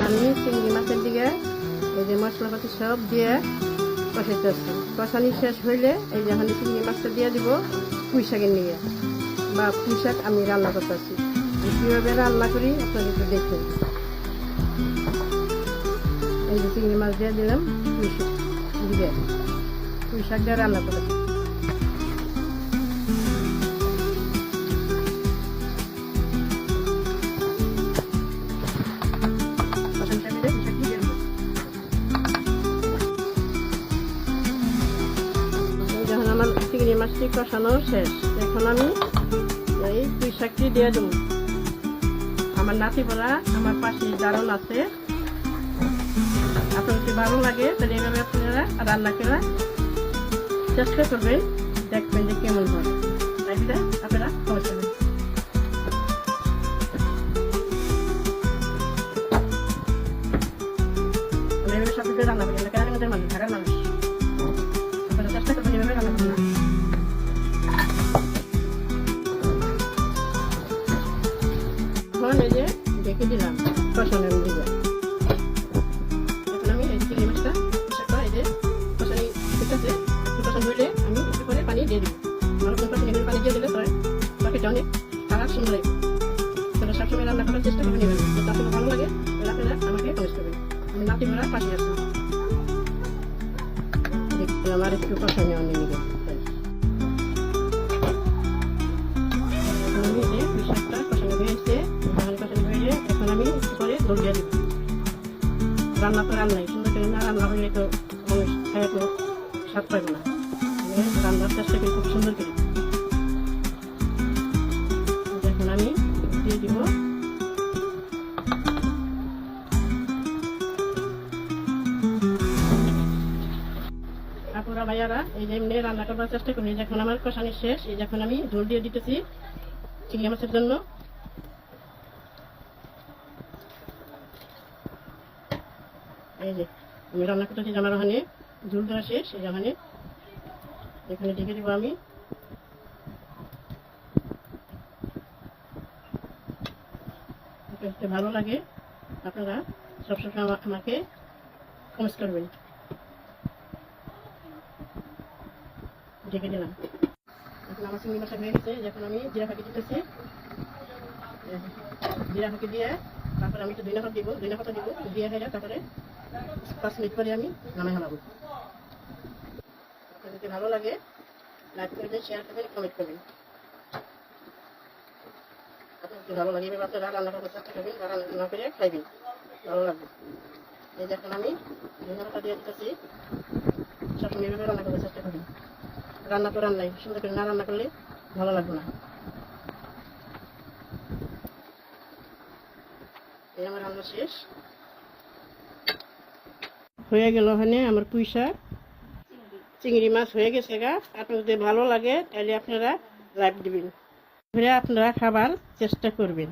আমি চিংড়ি মাছের দিকে এই যে মশলাপাতি সব দিয়ে কষাইতেছি। কষানি শেষ হইলে এই যে এখন চিংড়ি মাছটা দিয়ে দিব পুঁই শাকের নিয়ে, বা পুঁই শাক আমি রান্না করতেছি। কীভাবে রান্না করি আপনাদের একটু দেখুন। এই যে চিংড়ি মাছ দিয়ে দিলাম, পুঁই শাক দিয়ে রান্না করেছি। যখন আমার চিংড়ি মাছটি কষানো শেষ, এখন আমি এই পুঁই শাকটি দিয়ে দেবো। আমার নাতি বলা আমার পাশে দারুণ আছে। আপনার যদি ভালো লাগে তাহলে এইভাবে আপনারা রান্না করে চেষ্টা করবেন, দেখবেন যে কেমন হয়। আপনারা সমস্যা নেই। এইভাবে সব কিছু রান্না করি, আমাদের মানুষ ঢাকার মানুষ, আপনারা চেষ্টা করবেন এইভাবে রান্না করবেন। এখন এই যে ঢেকে দিলাম কষানোর দিকে। এখন আমি এই চিংড়ি মাছটা এই যে কষানি দিতেছে, কষানো হইলে আমি একটু করে পানি দিয়ে দিব। পানি দিয়ে দিলে তরকারিটা অনেক খারাপ সুন্দর লাগবে। তাহলে সবসময় রান্না করার চেষ্টা করবেন, নেবেন আপনাদের ভালো লাগে তাহলে আপনারা আমাকে কমেন্ট করবেন। আমি নাতি ভরা পাশে আসি, আমার একটু কষাই নেওয়া নিয়ে নিবে। আমি যে পুঁই শাকটা কষানো হয়ে এসছে, কষানো হয়ে এখন আমি একটু করে জল দিয়ে দিব। রান্না তো রান্নাই, সুন্দর করে না রান্না হলে তো মানুষ খায় তো স্বাদ পাইব না। রান্নার চেষ্টা করি খুব সুন্দর করে। এখন আমি দিয়ে দিব আপুরা ভাইয়ারা, এই যে এমনি রান্না করবার চেষ্টা করি। যখন আমার কষানি শেষ, এই যখন আমি ঝোল দিয়ে দিতেছি চিংড়ি মাছের জন্য। এই যে আমি রান্না করতেছি, আমার ওখানে ঝোল দেওয়া শেষ। এই ওখানে এখানে ঢেকে দিব আমি। ভালো লাগে আপনারা সবসময় আমাকে কমেন্ট করবেন। ঢেকে দিলাম। এখন আমার চিংড়ি মাছ হয়ে গেছে। যখন আমি জিরা ফাঁকি দিতেছি, জিরা ফাঁকি দিয়ে তারপরে আমি একটু ধনিয়া পাতা দিব, দিয়ে হয়ে তারপরে 5 মিনিট পরে আমি নামাই হালাবো। যদি ভালো লাগে লাইক করবেন, শেয়ার করবেন, কমেন্ট করবেন। আপনাদের ভালো লাগে এভাবে আপনারা রান্না করার চেষ্টা করবেন, রান্না করে খাইবেন, ভালো লাগবে। এই যখন আমি ধনিয়া পাতা দিয়ে দিতেছি, সবসময় এভাবে রান্না করার চেষ্টা করবেন। রান্না তো রান্নাই, সুন্দর করে না রান্না করলে ভালো লাগবে না। এই আমার রান্না শেষ হয়ে গেল। ওখানে আমার পুঁই শাক চিংড়ি মাছ হয়ে গেছে গা। আপনার যদি ভালো লাগে তাহলে আপনারা লাইক দিবেন, আপনারা খাবার চেষ্টা করবেন।